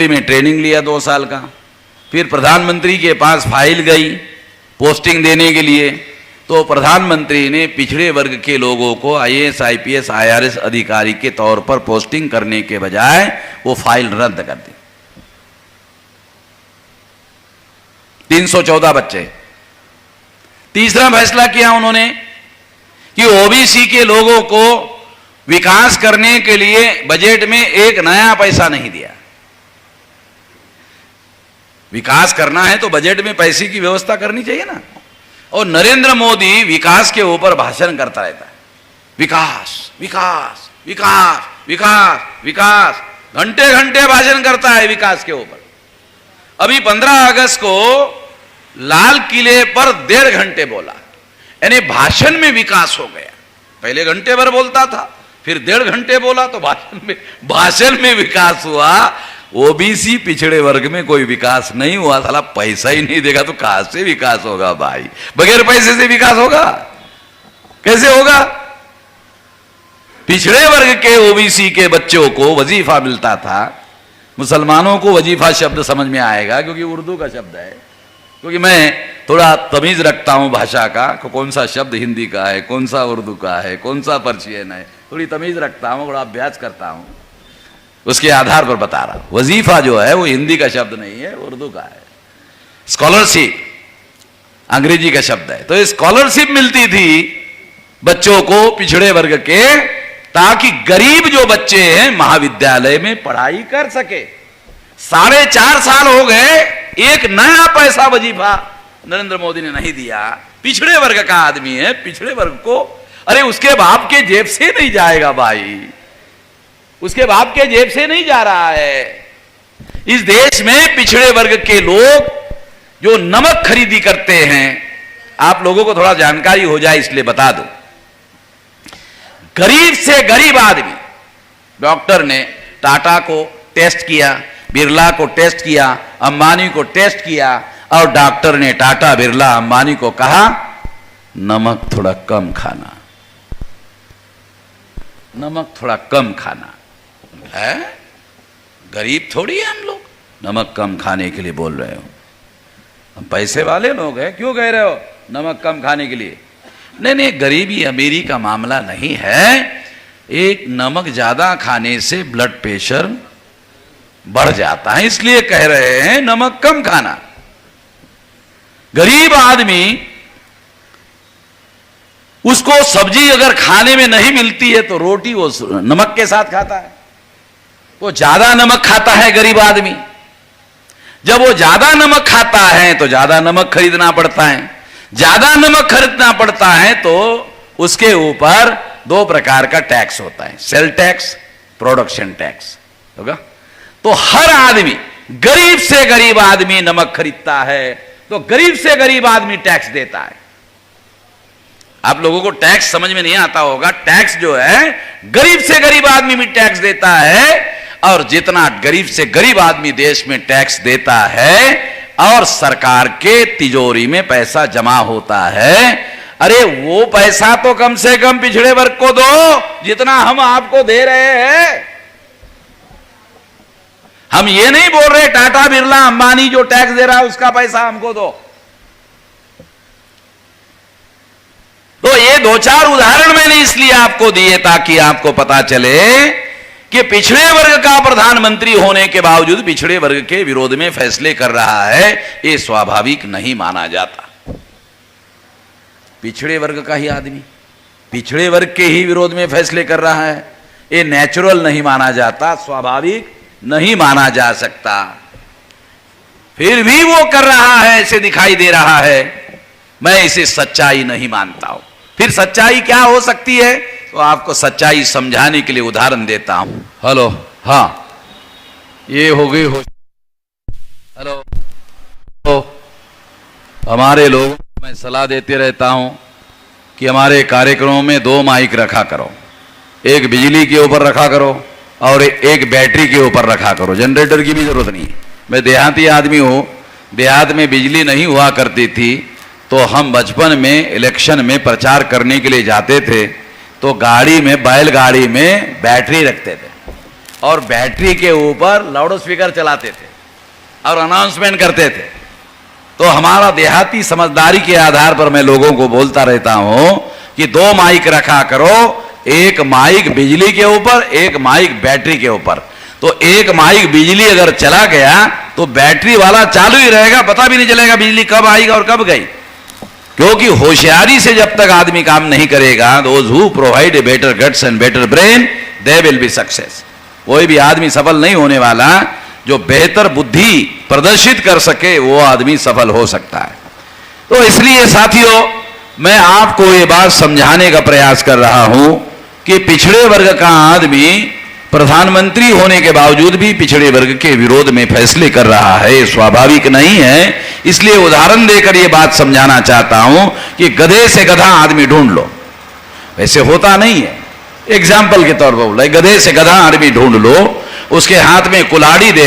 में ट्रेनिंग लिया 2 साल का, फिर प्रधानमंत्री के पास फाइल गई पोस्टिंग देने के लिए, तो प्रधानमंत्री ने पिछड़े वर्ग के लोगों को आईएएस, आईपीएस, आईआरएस अधिकारी के तौर पर पोस्टिंग करने के बजाय वो फाइल रद्द कर दी। 314 बच्चे। तीसरा फैसला किया उन्होंने कि ओबीसी के लोगों को विकास करने के लिए बजट में एक नया पैसा नहीं दिया। विकास करना है तो बजट में पैसे की व्यवस्था करनी चाहिए ना। और नरेंद्र मोदी विकास के ऊपर भाषण करता रहता है, विकास विकास विकास विकास विकास, घंटे घंटे भाषण करता है विकास के ऊपर। अभी 15 अगस्त को लाल किले पर 1.5 घंटे बोला, यानी भाषण में विकास हो गया। पहले घंटे भर बोलता था, फिर 1.5 घंटे बोला तो भाषण में विकास हुआ। ओबीसी पिछड़े वर्ग में कोई विकास नहीं हुआ, साला पैसा ही नहीं देगा तो कहां से विकास होगा भाई? बगैर पैसे से विकास होगा? कैसे होगा? पिछड़े वर्ग के ओबीसी के बच्चों को वजीफा मिलता था। मुसलमानों को वजीफा शब्द समझ में आएगा क्योंकि उर्दू का शब्द है, क्योंकि मैं थोड़ा तमीज रखता हूं भाषा का, कौन सा शब्द हिंदी का है, कौन सा उर्दू का है, कौन सा पर्शियन है, थोड़ी तमीज रखता हूं, थोड़ा अभ्यास करता हूं, उसके आधार पर बता रहा हूं। वजीफा जो है वो हिंदी का शब्द नहीं है, उर्दू का है। स्कॉलरशिप अंग्रेजी का शब्द है। तो ये स्कॉलरशिप मिलती थी बच्चों को पिछड़े वर्ग के, ताकि गरीब जो बच्चे हैं महाविद्यालय में पढ़ाई कर सके। 4.5 साल हो गए, एक नया पैसा वजीफा नरेंद्र मोदी ने नहीं दिया। पिछड़े वर्ग का आदमी है, पिछड़े वर्ग को, अरे उसके बाप के जेब से नहीं जाएगा भाई, उसके बाप के जेब से नहीं जा रहा है। इस देश में पिछड़े वर्ग के लोग जो नमक खरीदी करते हैं, आप लोगों को थोड़ा जानकारी हो जाए इसलिए बता दो। गरीब से गरीब आदमी, डॉक्टर ने टाटा को टेस्ट किया, बिरला को टेस्ट किया, अंबानी को टेस्ट किया, और डॉक्टर ने टाटा, बिरला, अंबानी को कहा नमक थोड़ा कम खाना, नमक थोड़ा कम खाना। है गरीब थोड़ी है हम लोग, नमक कम खाने के लिए बोल रहे हो? हम पैसे वाले लोग हैं, क्यों कह रहे हो नमक कम खाने के लिए? नहीं नहीं, गरीबी अमीरी का मामला नहीं है। एक नमक ज्यादा खाने से ब्लड प्रेशर बढ़ जाता है, इसलिए कह रहे हैं नमक कम खाना। गरीब आदमी, उसको सब्जी अगर खाने में नहीं मिलती है तो रोटी वो नमक के साथ खाता है। वो ज्यादा नमक खाता है गरीब आदमी। जब वो ज्यादा नमक खाता है तो ज्यादा नमक खरीदना पड़ता है। ज्यादा नमक खरीदना पड़ता है तो उसके ऊपर 2 प्रकार का टैक्स होता है, सेल टैक्स, प्रोडक्शन टैक्स होगा। तो हर आदमी, गरीब से गरीब आदमी नमक खरीदता है तो गरीब से गरीब आदमी टैक्स देता है। आप लोगों को टैक्स समझ में नहीं आता होगा। टैक्स जो है गरीब से गरीब आदमी भी टैक्स देता है, और जितना गरीब से गरीब आदमी देश में टैक्स देता है और सरकार के तिजोरी में पैसा जमा होता है, अरे वो पैसा तो कम से कम पिछड़े वर्ग को दो जितना हम आपको दे रहे हैं। हम ये नहीं बोल रहे टाटा, बिरला, अंबानी जो टैक्स दे रहा है उसका पैसा हमको दो। तो ये 2-4 उदाहरण मैंने इसलिए आपको दिए ताकि आपको पता चले कि पिछड़े वर्ग का प्रधानमंत्री होने के बावजूद पिछड़े वर्ग के विरोध में फैसले कर रहा है, ये स्वाभाविक नहीं माना जाता। पिछड़े वर्ग का ही आदमी पिछड़े वर्ग के ही विरोध में फैसले कर रहा है, ये नेचुरल नहीं माना जाता, स्वाभाविक नहीं माना जा सकता। फिर भी वो कर रहा है, ऐसे दिखाई दे रहा है। मैं इसे सच्चाई नहीं मानता हूं। फिर सच्चाई क्या हो सकती है, तो आपको सच्चाई समझाने के लिए उदाहरण देता हूं। हेलो, हाँ, ये हो गई हो। हेलो, तो हमारे लोगों को मैं सलाह देते रहता हूं कि हमारे कार्यक्रमों में 2 माइक रखा करो, एक बिजली के ऊपर रखा करो और एक बैटरी के ऊपर रखा करो। जनरेटर की भी जरूरत नहीं है। मैं देहाती आदमी हूं, देहात में बिजली नहीं हुआ करती थी, तो हम बचपन में इलेक्शन में प्रचार करने के लिए जाते थे तो गाड़ी में, बैलगाड़ी में बैटरी रखते थे। और बैटरी के ऊपर लाउड स्पीकर चलाते थे और अनाउंसमेंट करते थे। तो हमारा देहाती समझदारी के आधार पर मैं लोगों को बोलता रहता हूं कि 2 माइक रखा करो, एक माइक बिजली के ऊपर, एक माइक बैटरी के ऊपर। तो एक माइक बिजली अगर चला गया तो बैटरी वाला चालू ही रहेगा, पता भी नहीं चलेगा बिजली कब आई और कब गई। क्योंकि होशियारी से जब तक आदमी काम नहीं करेगा, those who provide a better guts and better brain they will be success. कोई भी आदमी सफल नहीं होने वाला, जो बेहतर बुद्धि प्रदर्शित कर सके वो आदमी सफल हो सकता है। तो इसलिए साथियों, मैं आपको ये बात समझाने का प्रयास कर रहा हूं कि पिछड़े वर्ग का आदमी प्रधानमंत्री होने के बावजूद भी पिछड़े वर्ग के विरोध में फैसले कर रहा है, स्वाभाविक नहीं है। इसलिए उदाहरण देकर यह बात समझाना चाहता हूं कि गधे से गधा आदमी ढूंढ लो, वैसे होता नहीं है। एग्जाम्पल के तौर पर बोला, गधे से गधा आदमी ढूंढ लो, उसके हाथ में कुल्हाड़ी दे